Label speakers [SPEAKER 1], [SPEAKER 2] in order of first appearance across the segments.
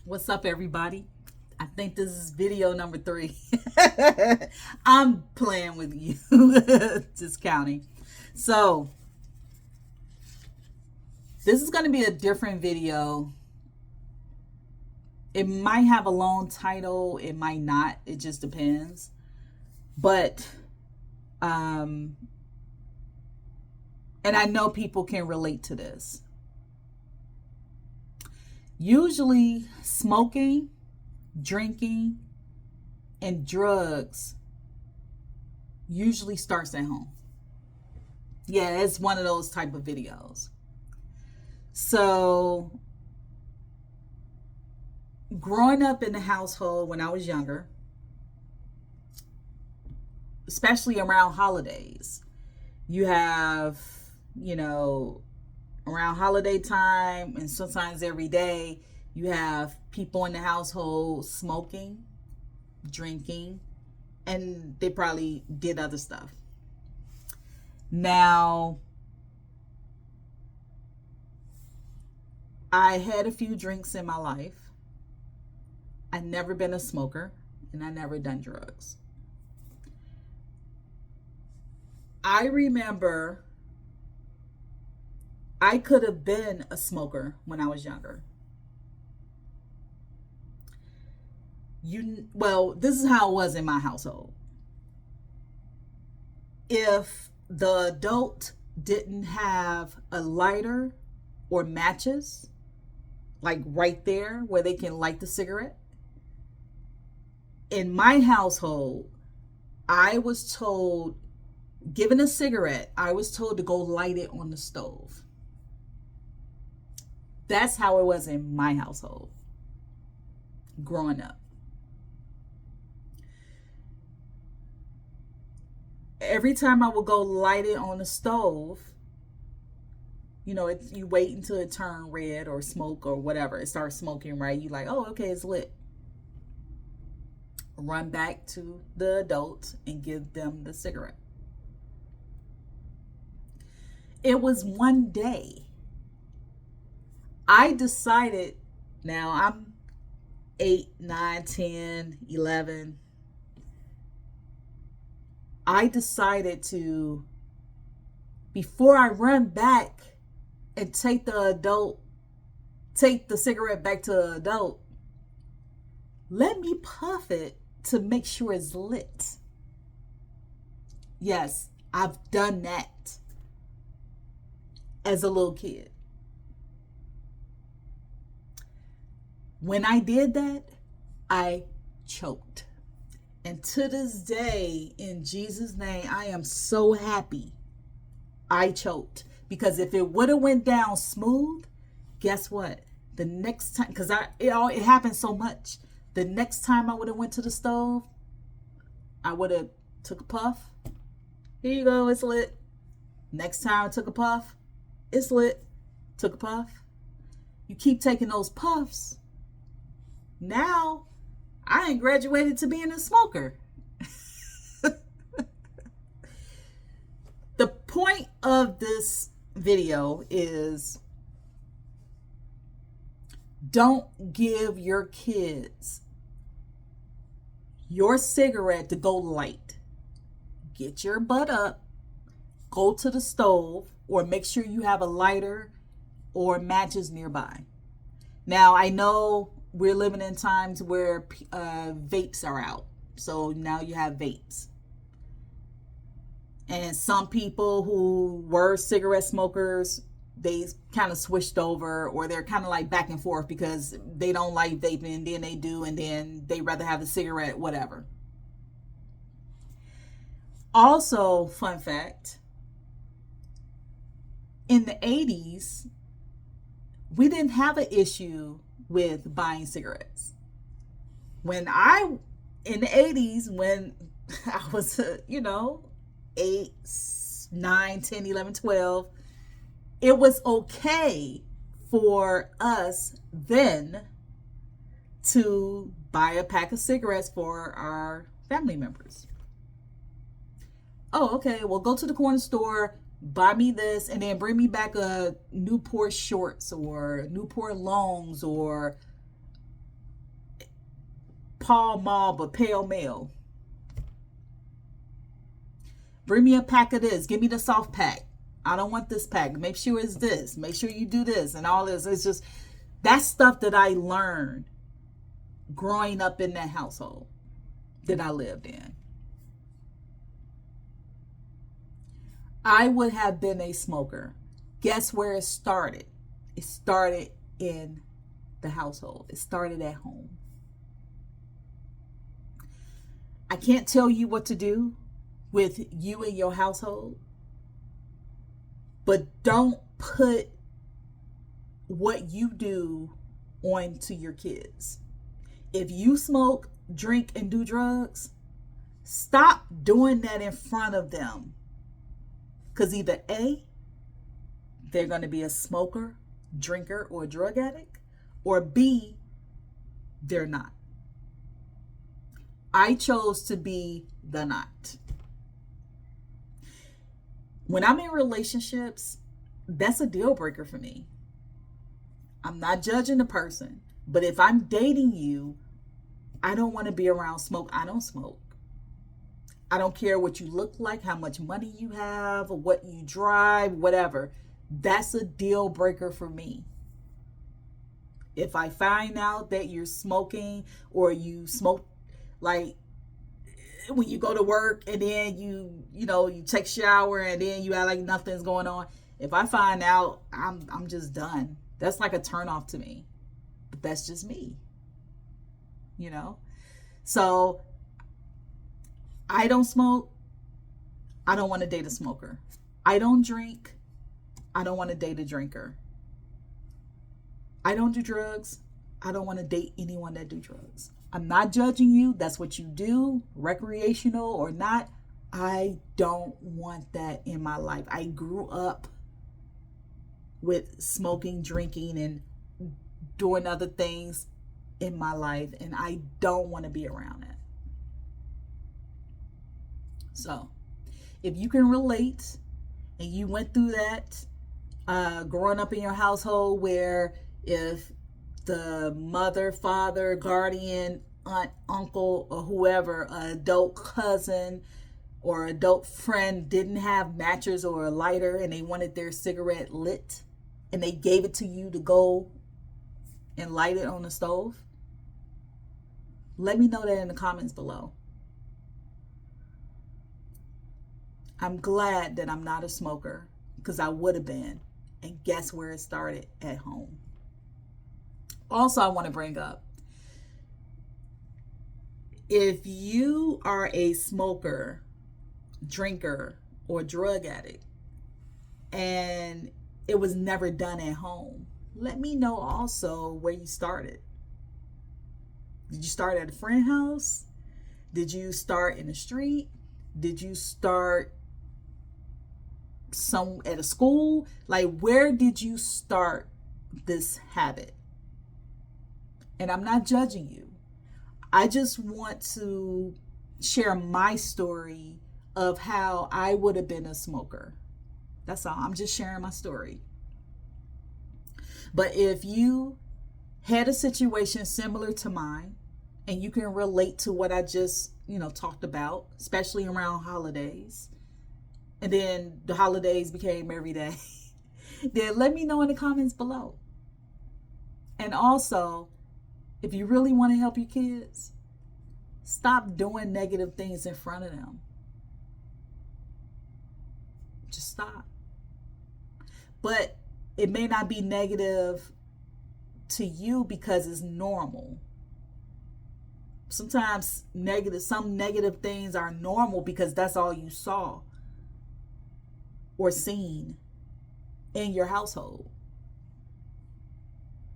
[SPEAKER 1] What's up, everybody? I think this is video number 3. I'm playing with you, just counting. So, this is going to be a different video. It might have a long title, it might not. It just depends. But, and I know people can relate to this. Usually, smoking, drinking, and drugs usually starts at home. Yeah, it's one of those type of videos. So, growing up in the household when I was younger, especially around holidays, you have, around holiday time and sometimes every day, you have people in the household smoking, drinking, and they probably did other stuff. Now, I had a few drinks in my life. I've never been a smoker, and I never done drugs. I remember I could have been a smoker when I was younger. This is how it was in my household. If the adult didn't have a lighter or matches, like right there where they can light the cigarette, in my household, I was told, given a cigarette, I was told to go light it on the stove. That's how it was in my household growing up. Every time I would go light it on the stove, you wait until it turned red or smoke or whatever. It starts smoking, right? You like, oh, okay, it's lit. Run back to the adult and give them the cigarette. It was one day I decided, now I'm 8, 9, 10, 11. I decided to, before I run back and take the cigarette back to the adult, let me puff it to make sure it's lit. Yes, I've done that as a little kid. When I did that, I choked. And to this day, in Jesus' name, I am so happy I choked. Because if it would have went down smooth, guess what? The next time, because it happened so much. The next time I would have went to the stove, I would have took a puff. Here you go, it's lit. Next time I took a puff, it's lit. Took a puff. You keep taking those puffs. Now, I ain't graduated to being a smoker. The point of this video is don't give your kids your cigarette to go light. Get your butt up, go to the stove, or make sure you have a lighter or matches nearby. Now, I know we're living in times where vapes are out. So now you have vapes. And some people who were cigarette smokers, they kind of switched over, or they're kind of like back and forth because they don't like vaping, then they do, and then they rather have the cigarette, whatever. Also, fun fact, in the 80s, we didn't have an issue with buying cigarettes. In the 80s, when I was, 8, 9, 10, 11, 12, it was okay for us then to buy a pack of cigarettes for our family members. Oh, okay, well, go to the corner store, buy me this, and then bring me back a Newport shorts or Newport longs or Pall Mall, but pale male. Bring me a pack of this. Give me the soft pack. I don't want this pack. Make sure it's this. Make sure you do this and all this. It's just, that's stuff that I learned growing up in that household that I lived in. I would have been a smoker. Guess where it started? It started in the household. It started at home. I can't tell you what to do with you and your household, but don't put what you do onto your kids. If you smoke, drink, and do drugs, stop doing that in front of them. Because either A, they're going to be a smoker, drinker, or drug addict, or B, they're not. I chose to be the not. When I'm in relationships, that's a deal breaker for me. I'm not judging the person, but if I'm dating you, I don't want to be around smoke. I don't smoke. I don't care what you look like, how much money you have, or what you drive, whatever. That's a deal breaker for me. If I find out that you're smoking, or you smoke, like when you go to work and then you take a shower and then you act like nothing's going on. If I find out, I'm just done. That's like a turn off to me. But that's just me. So I don't smoke. I don't want to date a smoker. I don't drink. I don't want to date a drinker. I don't do drugs. I don't want to date anyone that do drugs. I'm not judging you. That's what you do, recreational or not. I don't want that in my life. I grew up with smoking, drinking, and doing other things in my life, and I don't want to be around it. So if you can relate and you went through that growing up in your household, where if the mother, father, guardian, aunt, uncle, or whoever, adult cousin or adult friend didn't have matches or a lighter and they wanted their cigarette lit and they gave it to you to go and light it on the stove, let me know that in the comments below. I'm glad that I'm not a smoker, because I would have been. And guess where it started? At home. Also, I want to bring up, if you are a smoker, drinker, or drug addict, and it was never done at home, let me know also where you started. Did you start at a friend's house? Did you start in the street? Did you start at a school? Like, where did you start this habit? And I'm not judging you. I just want to share my story of how I would have been a smoker. That's all. I'm just sharing my story. But if you had a situation similar to mine and you can relate to what I just, talked about, especially around holidays, and then the holidays became every day, then let me know in the comments below. And also, if you really want to help your kids, stop doing negative things in front of them. Just stop. But it may not be negative to you because it's normal. Sometimes some negative things are normal because that's all you saw or seen in your household.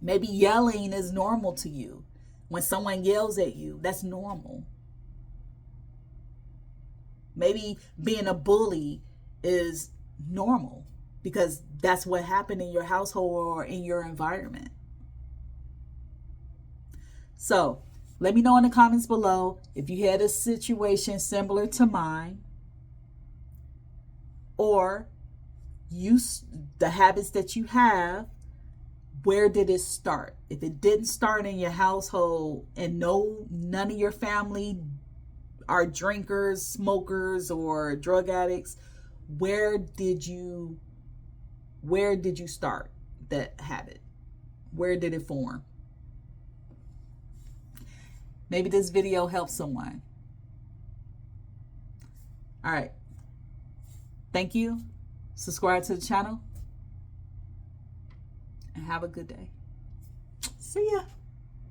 [SPEAKER 1] Maybe yelling is normal to you. When someone yells at you, that's normal. Maybe being a bully is normal because that's what happened in your household or in your environment. So let me know in the comments below if you had a situation similar to mine, or the habits that you have Where did it start? If it didn't start in your household and none of your family are drinkers, smokers, or drug addicts, where did you start that habit? Where did it form? Maybe this video helps someone. All right. Thank you. Subscribe to the channel. And have a good day. See ya.